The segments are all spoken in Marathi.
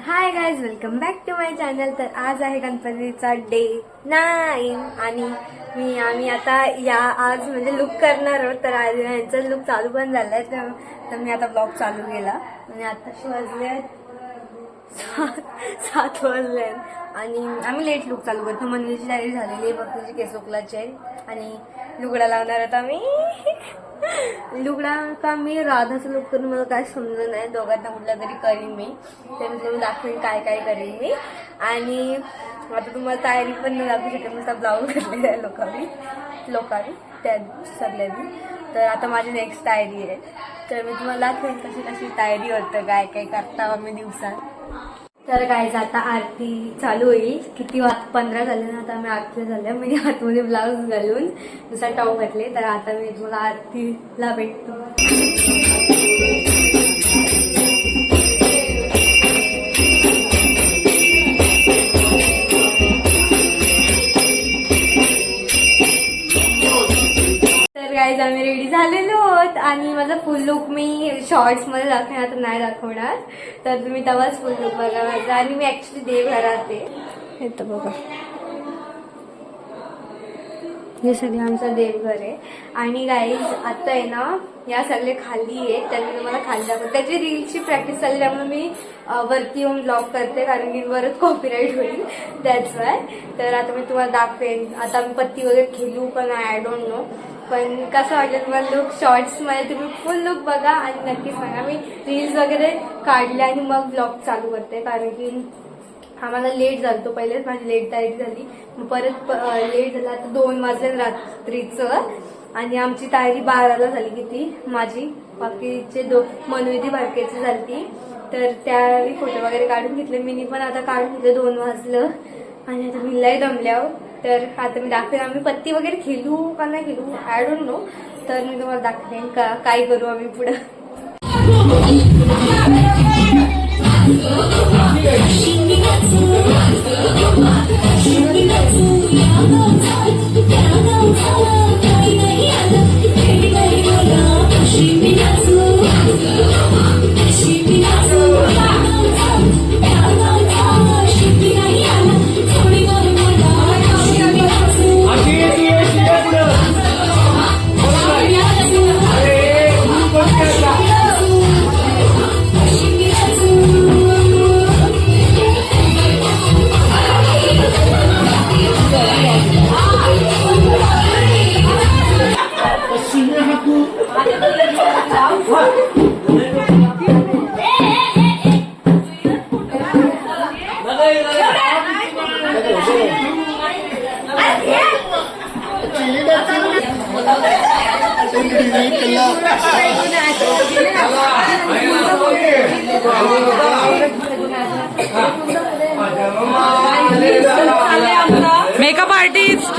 High guys, welcome back to my channel. तर आज आहे गणपतीचा डे 9 आणि आम्ही आता आज म्हणजे लुक करणार आहोत. तर आज यांचा लुक चालू पण झालाय, तर मी आता ब्लॉग चालू केला आणि आता वाजले 7 वाजले आणि आम्ही लेट लुक चालू करतो. मंदिरची तयारी झालेली आहे, भक्तीची केस उकलाची आहे आणि लुगडा लावणार आहोत आम्ही. लुगडा का मी राधाचं लुक करून मला काय समजलं नाही. दोघांना कुठला तरी करीन मी, ते मी दाखवेन काय काय करीन मी. आणि आता तुम्हाला तयारी पण नाही दाखवू शकत, नुसता ब्लाऊज घातलेला आहे लोकांनी त्या सगळ्यांनी. तर आता माझी नेक्स्ट तयारी आहे, तर मी तुम्हाला दाखवेन कशी कशी तयारी होतं, काय काय करता आम्ही दिवसात. तर गाईज आता आरती चालू होईल. किती 15 झाले ना, आता आम्ही आरतीला झाल्या. मी आतमध्ये ब्लाऊज घालून दुसरा टॉप घातले. तर आता मी तुम्हाला आरतीला भेटतो. गाईज आम्ही रेडी झालेलो आहोत आणि माझा फुल लुक मी शॉर्ट्स मध्ये दाखवेन, आता नाही दाखवणार. तर तुम्ही तेव्हाच फुल लुक बघा माझा. आणि मी ऍक्च्युली देवघरात आहे, हे तर बघा, हे सगळं आमचं देवघर आहे. आणि गाईज आता आहे ना, या सगळे खाली आहेत, तर मी तुम्हाला खाली दाखवते. त्याची रील्सची प्रॅक्टिस चालली, त्यामुळे मी वरती येऊन ब्लॉग करते, कारण की वरच कॉपीराईट होईल, दॅट्स वाय. तर आता मी तुम्हाला दाखवेन. आता मी पत्ती वगैरे खेळू पण आय डोंट नो, पण कसं वाटलं तुम्हाला लुक. शॉर्ट्स मध्ये तुम्ही फुल लुक बघा आणि नक्कीच सांगा. मी रील्स वगैरे काढले आणि मग ब्लॉग चालू करते, कारण की आम्हाला लेट झालं. पहिलेच माझी लेट तयारी झाली, मग परत लेट झाला. आता 2 वाजले रात्रीचं आणि आमची तयारी 12ला झाली. किती माझी बाकीचे मनोविधी बारकेची झाली. तर त्यावेळी फोटो वगैरे काढून घेतले मी पण. आता काढून घेतले, 2 वाजलं आणि आता मी लय दमल्यावर. तर आता मी दाखवेन आम्ही पत्ती वगैरे खेळू का नाही खेळू आय डोंट नो. तर मी तुम्हाला दाखवेन काय करू आम्ही पुढं. Makeup artist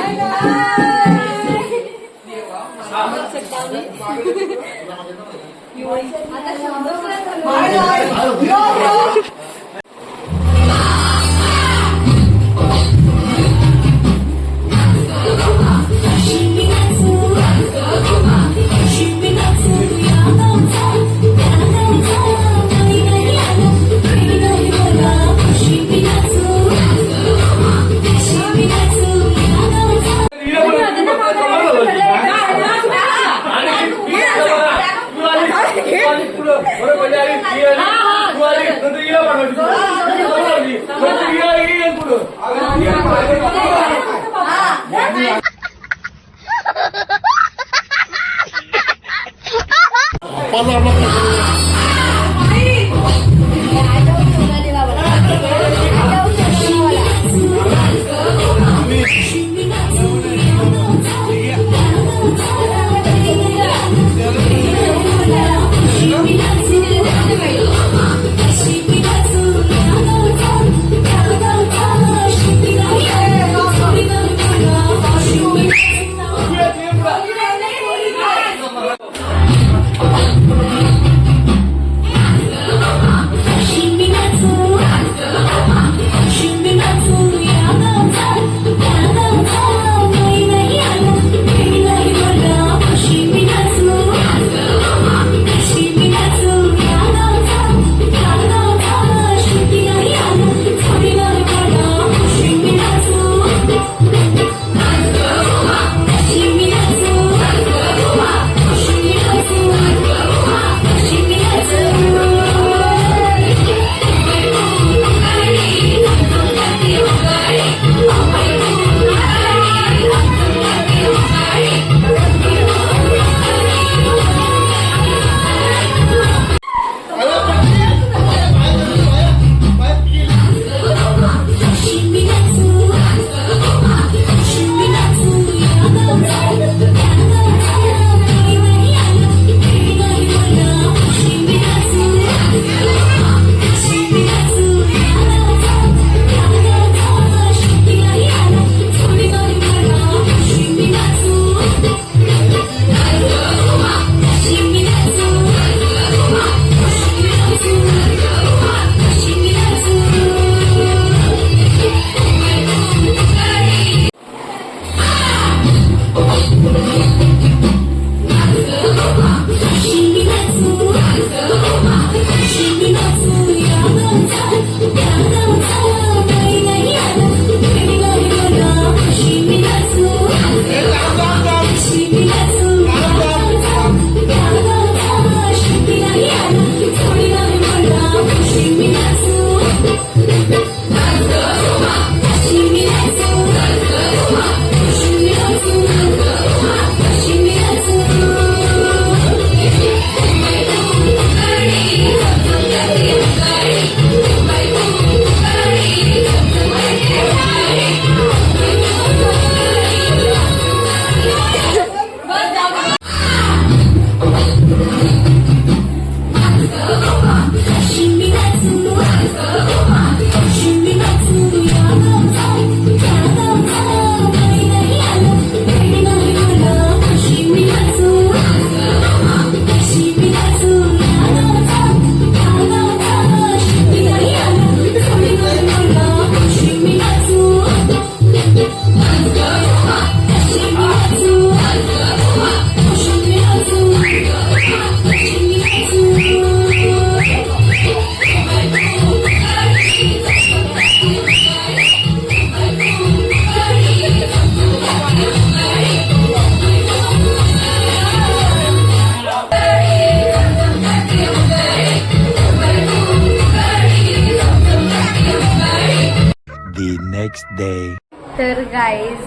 next day. तर गाईज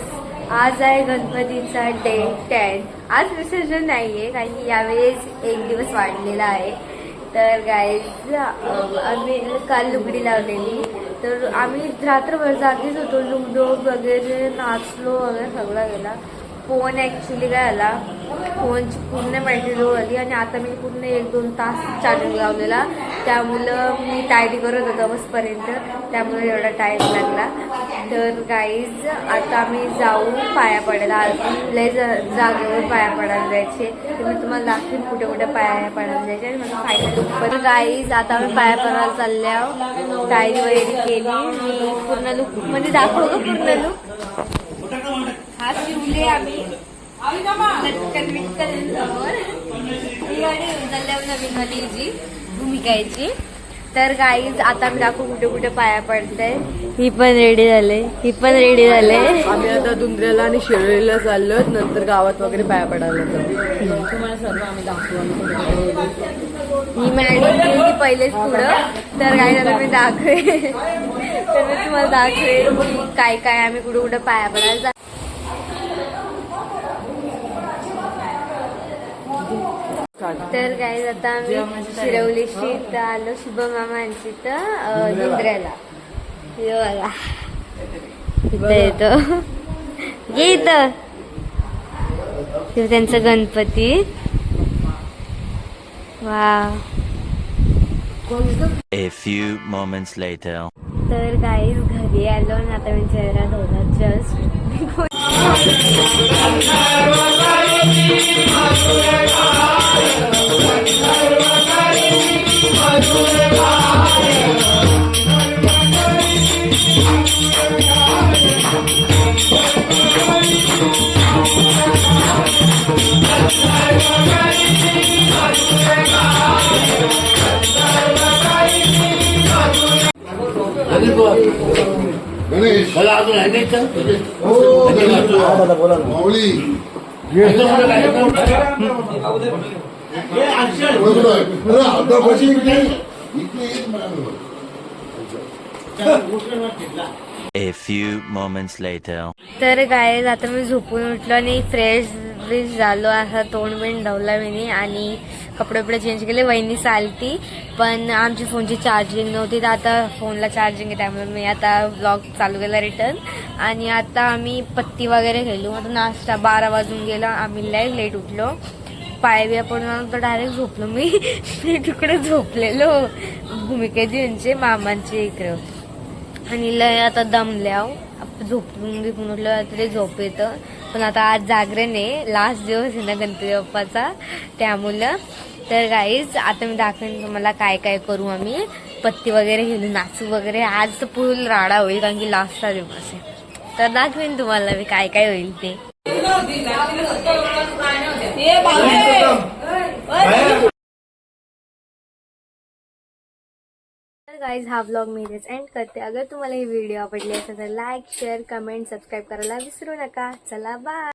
आज आहे गणपतीचा डे 10. आज विसर्जन नाहीये कारण की यावेळेस एक दिवस वाढलेला आहे. तर गाईज आम्ही काल लुगडी लावलेली, तर आम्ही रात्रभर जागीच होतो. लुडो वगैरे नाचलो वगैरे सगळं गेला. फोन ॲक्च्युली काय आला, फोनची पूर्ण बॅटरी लो आली आणि आता मी पूर्ण 1-2 तास चार्जिंग लावलेला, त्यामुळं मी टायरी करत होतो बसपर्यंत, त्यामुळे एवढा टाईम लागला. तर गाईज आता आम्ही जाऊ पाया पडायला. अजून लय जागेवर पाया पडायला जायचे, तर मी तुम्हाला दाखवीन कुठे कुठे पाया पडायला जायचे आणि मला फायनल लुक. पण गाईज आता आम्ही पाया पडायला चालल्या, टायरी वगैरे केली. मी पूर्ण लुक म्हणजे दाखवतो पूर्ण लुक. हा शिवले आम्ही लटकन विटकन समोर ही गाडी उचलल्यावर नवीन वाली जी भूमिकाची. तर गाईज आता मी दाखवू कुठे कुठे पाया पडतंय. ही पण रेडी झाले, ही पण रेडी झाले. आम्ही आता दुंद्र्याला आणि शिरोलीला चाललो, नंतर गावात वगैरे पाया पडायला तुम्हाला सर्व आम्ही दाखवू. ही मॅडम गेली पहिलेच पुढं. तर गाईज आता मी दाखवेन, तर मी तुम्हाला दाखवेन की काय काय आम्ही कुठे कुठे पाया पडायला. तर गाईज आता आम्ही शिरवलीशी इथं आलो, शुभम मामांची तर दुंद्र्याला. इथं येतो ये इथं त्यांचा गणपती. वा. A few moments later. तर गाईज घरी आलो आणि आता मी चेहरा धुला just. A few moments later. तर गाईज आता मी झोपून उठलो आणि फ्रेश झालो. असा तोंड बिंड धवला मी आणि कपडे बिपडे चेंज केले. वहिनी चालती पण आमची फोनची चार्जिंग नव्हती, तर आता फोनला चार्जिंग आहे, त्यामुळे मी आता व्लॉग चालू केला रिटर्न. आणि आता आम्ही पत्ती वगैरे खेळलो. आता नाश्ता 12 वाजून गेला, आम्ही लय लेट उठलो. पाय बिया पडून तर डायरेक्ट झोपलो मी. तिकडे झोपलेलो भूमिकेजींचे मामांचे इकडं. आणि लय आता दमल्याव झोपून बिपून उठलं तरी झोप येतं. पण आता आज जागरण आहे, लास्ट दिवस आहे ना गणपती बाप्पाचा, त्यामुळं. तर गाईज आता मी दाखवेन तुम्हाला काय काय करू आम्ही. पत्ती वगैरे घेऊन नाचू वगैरे. आज तर फुल राडा होईल कारण की लास्टचा दिवस आहे. तर दाखवेन तुम्हाला मी काय काय होईल ते. तर गाइज हा व्लॉग मी इथेच एंड करते. अगर तुम्हाला ही व्हिडिओ आवडली असेल तर लाईक शेअर कमेंट सबस्क्राईब करायला विसरू नका. चला बाय.